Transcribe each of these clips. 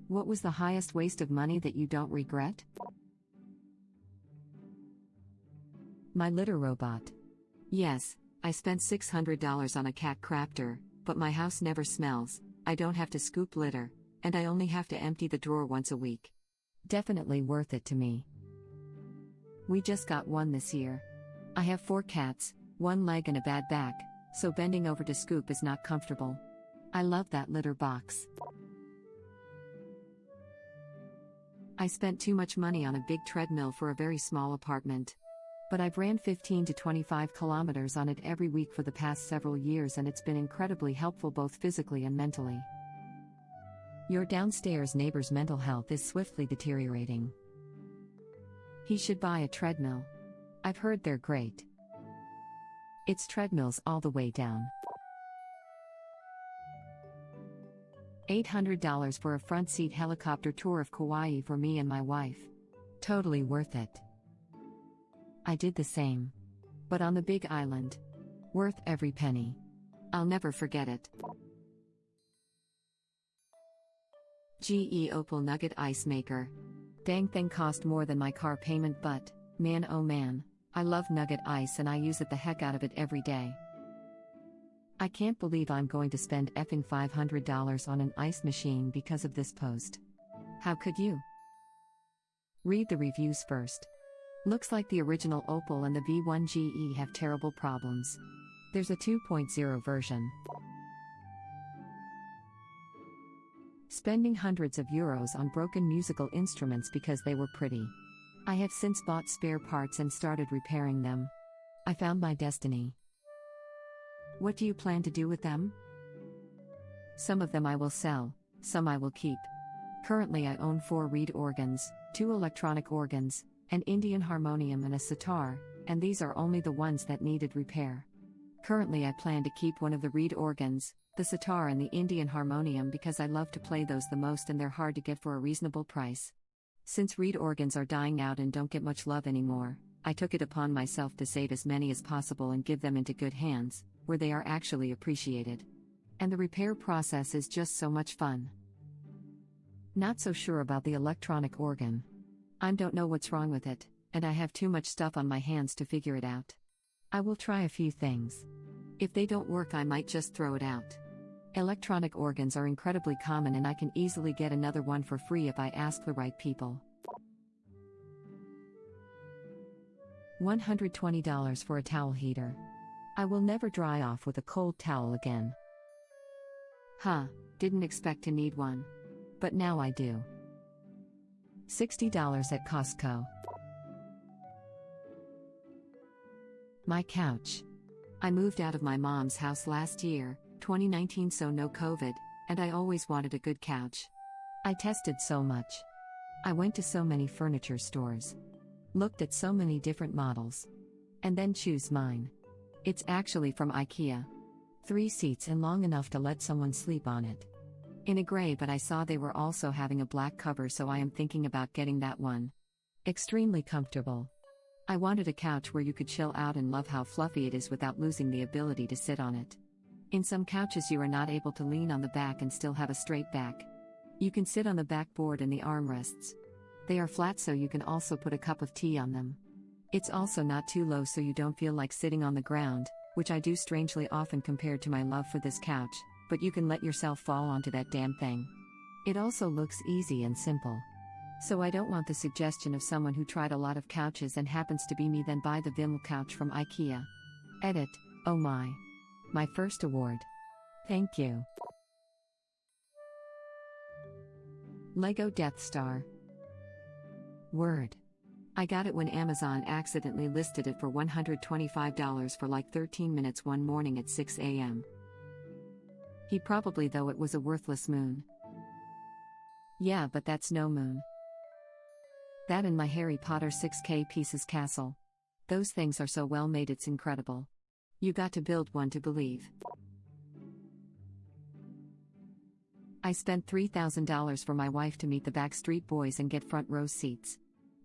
What was the highest waste of money that you don't regret? My litter robot. Yes, I spent $600 on a cat crafter, but my house never smells, I don't have to scoop litter, and I only have to empty the drawer once a week. Definitely worth it to me. We just got one this year. I have 4 cats, 1 leg and a bad back, so bending over to scoop is not comfortable. I love that litter box. I spent too much money on a big treadmill for a very small apartment. But I've ran 15 to 25 kilometers on it every week for the past several years, and it's been incredibly helpful both physically and mentally. Your downstairs neighbor's mental health is swiftly deteriorating. He should buy a treadmill. I've heard they're great. It's treadmills all the way down. $800 for a front seat helicopter tour of Kauai for me and my wife. Totally worth it. I did the same. But on the Big Island. Worth every penny. I'll never forget it. GE Opal Nugget Ice Maker. Dang thing cost more than my car payment, but, man oh man, I love Nugget Ice and I use it the heck out of it every day. I can't believe I'm going to spend effing $500 on an ice machine because of this post. How could you? Read the reviews first. Looks like the original Opal and the V1 GE have terrible problems. There's a 2.0 version. Spending hundreds of euros on broken musical instruments because they were pretty. I have since bought spare parts and started repairing them. I found my destiny. What do you plan to do with them? Some of them I will sell, some I will keep. Currently I own 4 reed organs, 2 electronic organs, an Indian harmonium and a sitar, and these are only the ones that needed repair. Currently I plan to keep one of the reed organs, the sitar and the Indian harmonium because I love to play those the most and they're hard to get for a reasonable price. Since reed organs are dying out and don't get much love anymore, I took it upon myself to save as many as possible and give them into good hands, where they are actually appreciated. And the repair process is just so much fun. Not so sure about the electronic organ. I don't know what's wrong with it, and I have too much stuff on my hands to figure it out. I will try a few things. If they don't work, I might just throw it out. Electronic organs are incredibly common and I can easily get another one for free if I ask the right people. $120 for a towel heater. I will never dry off with a cold towel again. Didn't expect to need one. But now I do. $60 at Costco. My couch. I moved out of my mom's house last year, 2019, so no COVID, and I always wanted a good couch. I tested so much. I went to so many furniture stores. Looked at so many different models. And then choose mine. It's actually from IKEA. 3 seats and long enough to let someone sleep on it. In a gray, but I saw they were also having a black cover, so I am thinking about getting that one. Extremely comfortable. I wanted a couch where you could chill out and love how fluffy it is without losing the ability to sit on it. In some couches you are not able to lean on the back and still have a straight back. You can sit on the backboard and the armrests. They are flat, so you can also put a cup of tea on them. It's also not too low so you don't feel like sitting on the ground, which I do strangely often compared to my love for this couch, but you can let yourself fall onto that damn thing. It also looks easy and simple. So I don't want the suggestion of someone who tried a lot of couches and happens to be me then buy the Vimmel couch from IKEA. Edit, oh my. My first award. Thank you. Lego Death Star. Word. I got it when Amazon accidentally listed it for $125 for like 13 minutes one morning at 6 a.m. He probably though it was a worthless moon. Yeah, but that's no moon. That and my Harry Potter 6K pieces castle. Those things are so well made it's incredible. You got to build one to believe. I spent $3,000 for my wife to meet the Backstreet Boys and get front row seats.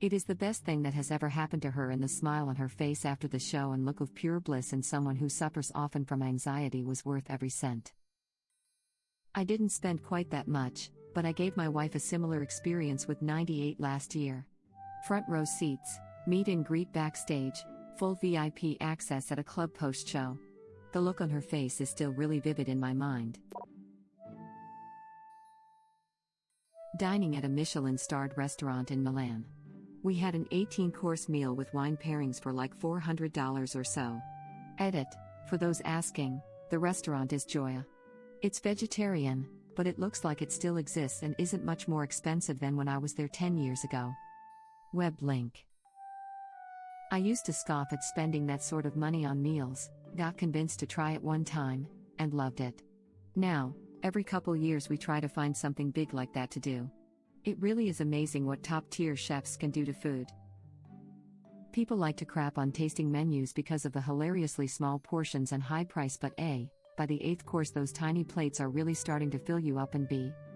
It is the best thing that has ever happened to her, and the smile on her face after the show and look of pure bliss in someone who suffers often from anxiety was worth every cent. I didn't spend quite that much, but I gave my wife a similar experience with 98 last year. Front row seats, meet and greet backstage, full VIP access at a club post-show. The look on her face is still really vivid in my mind. Dining at a Michelin-starred restaurant in Milan. We had an 18-course meal with wine pairings for like $400 or so. Edit, for those asking, the restaurant is Gioia. It's vegetarian, but it looks like it still exists and isn't much more expensive than when I was there 10 years ago. Web link. I used to scoff at spending that sort of money on meals, got convinced to try it one time, and loved it. Now, every couple years we try to find something big like that to do. It really is amazing what top-tier chefs can do to food. People like to crap on tasting menus because of the hilariously small portions and high price, but by the 8th course those tiny plates are really starting to fill you up, and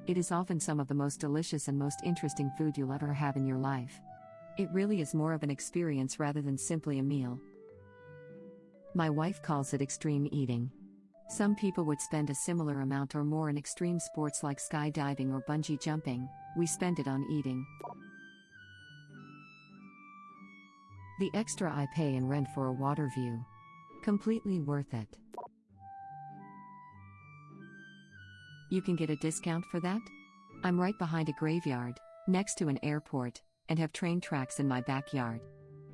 it is often some of the most delicious and most interesting food you'll ever have in your life. It really is more of an experience rather than simply a meal. My wife calls it extreme eating. Some people would spend a similar amount or more in extreme sports like skydiving or bungee jumping. We spend it on eating. The extra I pay in rent for a water view. Completely worth it. You can get a discount for that? I'm right behind a graveyard, next to an airport, and have train tracks in my backyard.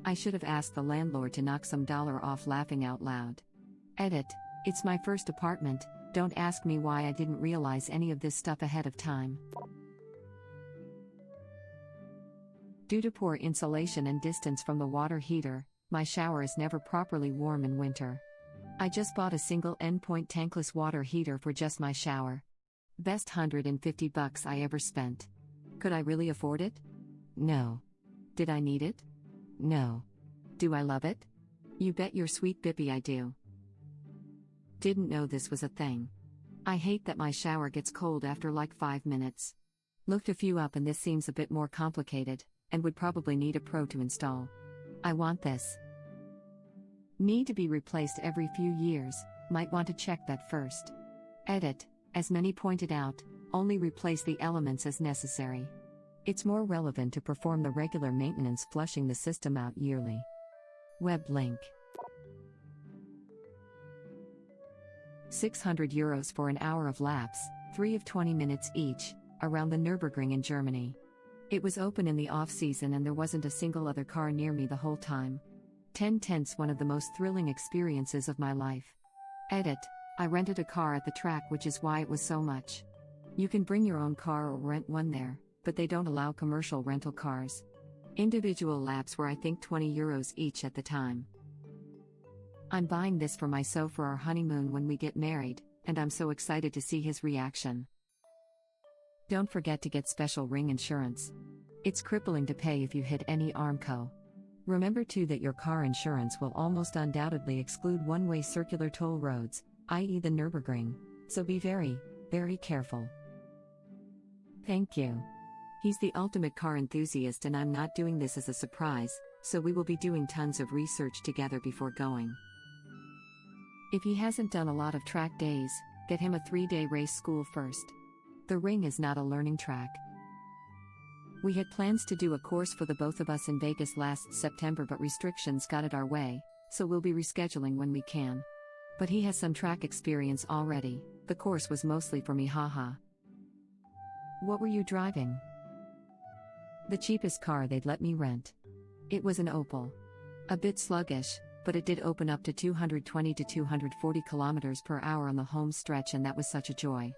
I should have asked the landlord to knock some dollar off, laughing out loud. Edit, it's my first apartment, don't ask me why I didn't realize any of this stuff ahead of time. Due to poor insulation and distance from the water heater, my shower is never properly warm in winter. I just bought a single endpoint tankless water heater for just my shower. Best $150 I ever spent. Could I really afford it? No. Did I need it? No. Do I love it? You bet your sweet bippy I do. Didn't know this was a thing. I hate that my shower gets cold after like 5 minutes. Looked a few up and this seems a bit more complicated, and would probably need a pro to install. I want this. Need to be replaced every few years, might want to check that first. Edit, as many pointed out, only replace the elements as necessary. It's more relevant to perform the regular maintenance, flushing the system out yearly. Web link. €600 for an hour of laps, 3 of 20 minutes each, around the Nürburgring in Germany. It was open in the off-season and there wasn't a single other car near me the whole time. 10/10, one of the most thrilling experiences of my life. Edit, I rented a car at the track, which is why it was so much. You can bring your own car or rent one there, but they don't allow commercial rental cars. Individual laps were I think €20 each at the time. I'm buying this for my so for our honeymoon when we get married, and I'm so excited to see his reaction. Don't forget to get special ring insurance. It's crippling to pay if you hit any Armco. Remember too that your car insurance will almost undoubtedly exclude one-way circular toll roads, i.e. the Nürburgring, so be very, very careful. Thank you. He's the ultimate car enthusiast and I'm not doing this as a surprise, so we will be doing tons of research together before going. If he hasn't done a lot of track days, get him a 3-day race school first. The ring is not a learning track. We had plans to do a course for the both of us in Vegas last September, but restrictions got it our way, so we'll be rescheduling when we can. But he has some track experience already. The course was mostly for me, haha. What were you driving? The cheapest car they'd let me rent. It was an Opel. A bit sluggish, but it did open up to 220 to 240 kilometers per hour on the home stretch, and that was such a joy.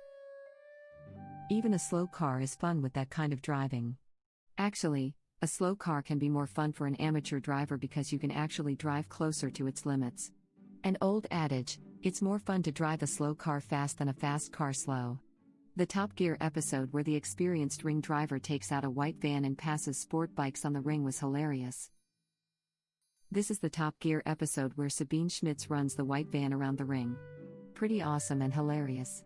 Even a slow car is fun with that kind of driving. Actually, a slow car can be more fun for an amateur driver because you can actually drive closer to its limits. An old adage, it's more fun to drive a slow car fast than a fast car slow. The Top Gear episode where the experienced ring driver takes out a white van and passes sport bikes on the ring was hilarious. This is the Top Gear episode where Sabine Schmitz runs the white van around the ring. Pretty awesome and hilarious.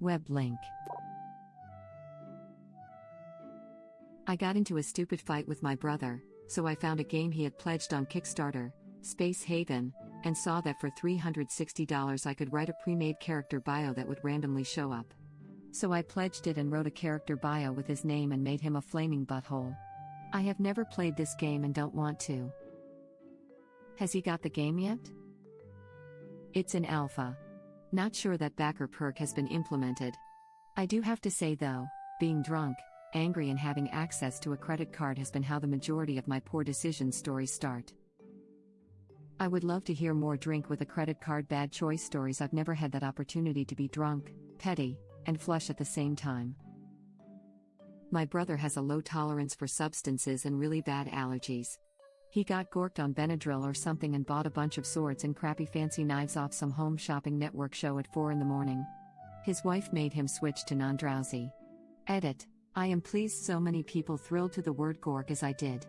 Web link. I got into a stupid fight with my brother, so I found a game he had pledged on Kickstarter, Space Haven, and saw that for $360 I could write a pre-made character bio that would randomly show up. So I pledged it and wrote a character bio with his name and made him a flaming butthole. I have never played this game and don't want to. Has he got the game yet? It's in alpha. Not sure that backer perk has been implemented. I do have to say though, being drunk, angry and having access to a credit card has been how the majority of my poor decision stories start. I would love to hear more drink with a credit card bad choice stories. I've never had that opportunity to be drunk, petty, and flush at the same time. My brother has a low tolerance for substances and really bad allergies. He got gorked on Benadryl or something and bought a bunch of swords and crappy fancy knives off some home shopping network show at 4 in the morning. His wife made him switch to non-drowsy. Edit. I am pleased so many people thrilled to the word gork as I did.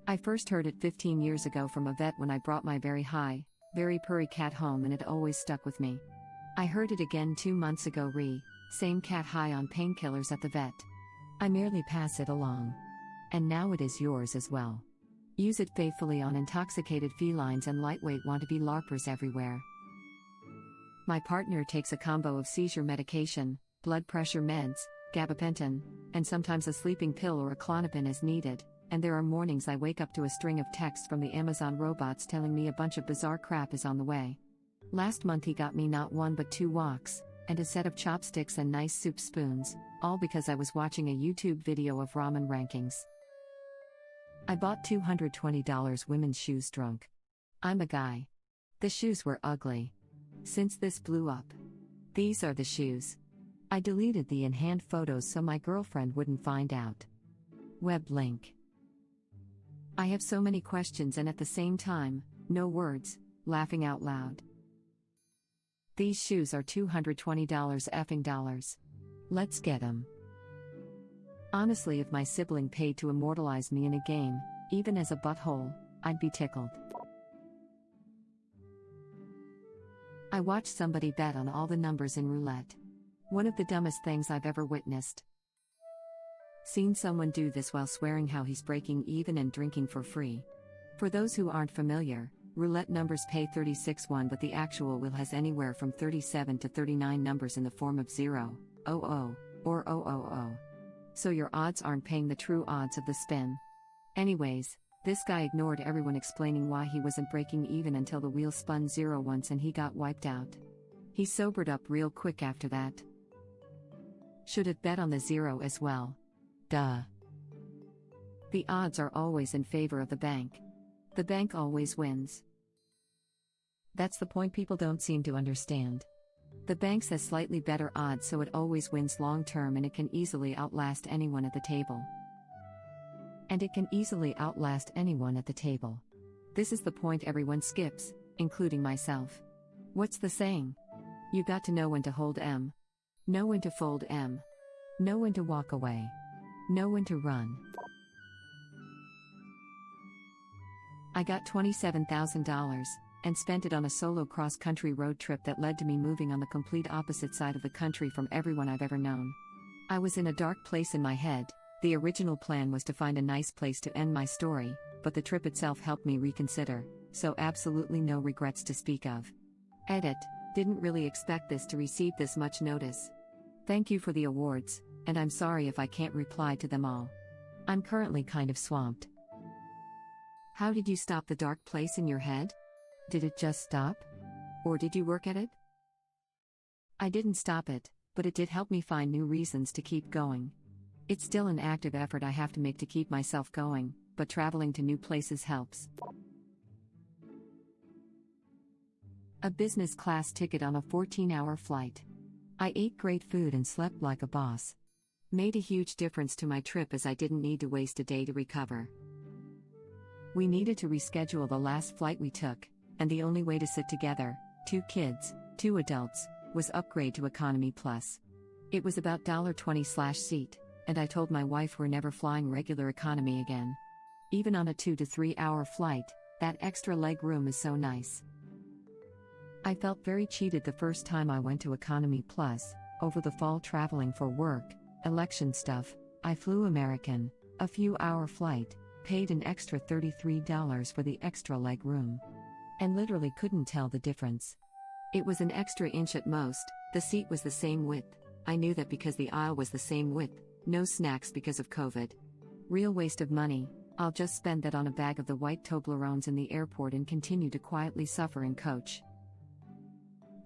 I first heard it 15 years ago from a vet when I brought my very high, very purry cat home and it always stuck with me. I heard it again 2 months ago same cat high on painkillers at the vet. I merely pass it along. And now it is yours as well. Use it faithfully on intoxicated felines and lightweight wannabe LARPers everywhere. My partner takes a combo of seizure medication, blood pressure meds, gabapentin, and sometimes a sleeping pill or a Klonopin as needed, and there are mornings I wake up to a string of texts from the Amazon robots telling me a bunch of bizarre crap is on the way. Last month he got me not 1 but 2 walks, and a set of chopsticks and nice soup spoons, all because I was watching a YouTube video of ramen rankings. I bought $220 women's shoes drunk. I'm a guy. The shoes were ugly. Since this blew up. These are the shoes. I deleted the in-hand photos so my girlfriend wouldn't find out. Web link. I have so many questions and at the same time, no words, laughing out loud. These shoes are $220 effing dollars. Let's get 'em. Honestly, if my sibling paid to immortalize me in a game, even as a butthole, I'd be tickled. I watched somebody bet on all the numbers in roulette. One of the dumbest things I've ever witnessed. Seen someone do this while swearing how he's breaking even and drinking for free. For those who aren't familiar, roulette numbers pay 36-1 but the actual wheel has anywhere from 37 to 39 numbers in the form of 0, 00, or 000. So your odds aren't paying the true odds of the spin. Anyways, this guy ignored everyone explaining why he wasn't breaking even until the wheel spun 0 once and he got wiped out. He sobered up real quick after that. Should have bet on the 0 as well. Duh. The odds are always in favor of the bank. The bank always wins. That's the point people don't seem to understand. The bank has slightly better odds so it always wins long term and it can easily outlast anyone at the table. This is the point everyone skips, including myself. What's the saying? You got to know when to hold M. Know when to fold M. Know when to walk away. Know when to run. I got $27,000 and spent it on a solo cross-country road trip that led to me moving on the complete opposite side of the country from everyone I've ever known. I was in a dark place in my head. The original plan was to find a nice place to end my story, but the trip itself helped me reconsider, so absolutely no regrets to speak of. Edit. Didn't really expect this to receive this much notice. Thank you for the awards, and I'm sorry if I can't reply to them all. I'm currently kind of swamped. How did you stop the dark place in your head? Did it just stop? Or did you work at it? I didn't stop it, but it did help me find new reasons to keep going. It's still an active effort I have to make to keep myself going, but traveling to new places helps. A business class ticket on a 14-hour flight. I ate great food and slept like a boss. Made a huge difference to my trip as I didn't need to waste a day to recover. We needed to reschedule the last flight we took, and the only way to sit together, 2 kids, 2 adults, was upgrade to Economy Plus. It was about $20/seat, and I told my wife we're never flying regular economy again. Even on a 2 to 3 hour flight, that extra leg room is so nice. I felt very cheated the first time I went to Economy Plus. Over the fall traveling for work, election stuff, I flew American, a few hour flight, paid an extra $33 for the extra leg room. And literally couldn't tell the difference. It was an extra inch at most, the seat was the same width, I knew that because the aisle was the same width, no snacks because of COVID. Real waste of money. I'll just spend that on a bag of the white Toblerones in the airport and continue to quietly suffer in coach.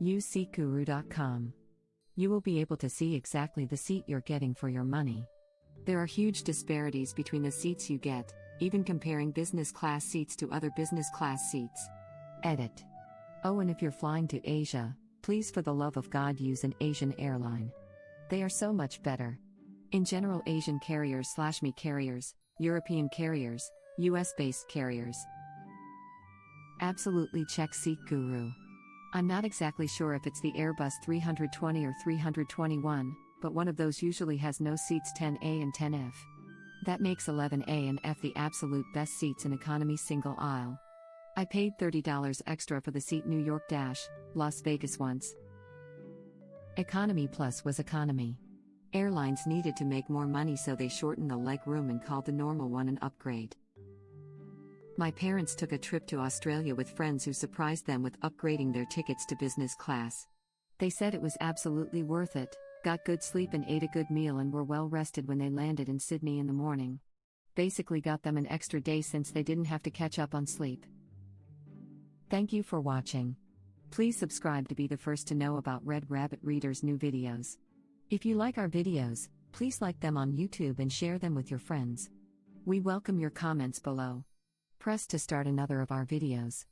Use SeatGuru.com. You will be able to see exactly the seat you're getting for your money. There are huge disparities between the seats you get, even comparing business class seats to other business class seats. Edit. Oh, and if you're flying to Asia, please for the love of God use an Asian airline. They are so much better. In general, Asian carriers/me carriers, European carriers, US-based carriers. Absolutely check Seat Guru. I'm not exactly sure if it's the Airbus 320 or 321, but one of those usually has no seats 10A and 10F. That makes 11A and F the absolute best seats in economy single aisle. I paid $30 extra for the seat New York - Las Vegas once. Economy Plus was economy. Airlines needed to make more money, so they shortened the leg room and called the normal one an upgrade. My parents took a trip to Australia with friends who surprised them with upgrading their tickets to business class. They said it was absolutely worth it, got good sleep and ate a good meal and were well rested when they landed in Sydney in the morning. Basically got them an extra day since they didn't have to catch up on sleep. Thank you for watching. Please subscribe to be the first to know about Red Rabbit Reader's new videos. If you like our videos, please like them on YouTube and share them with your friends. We welcome your comments below. Press to start another of our videos.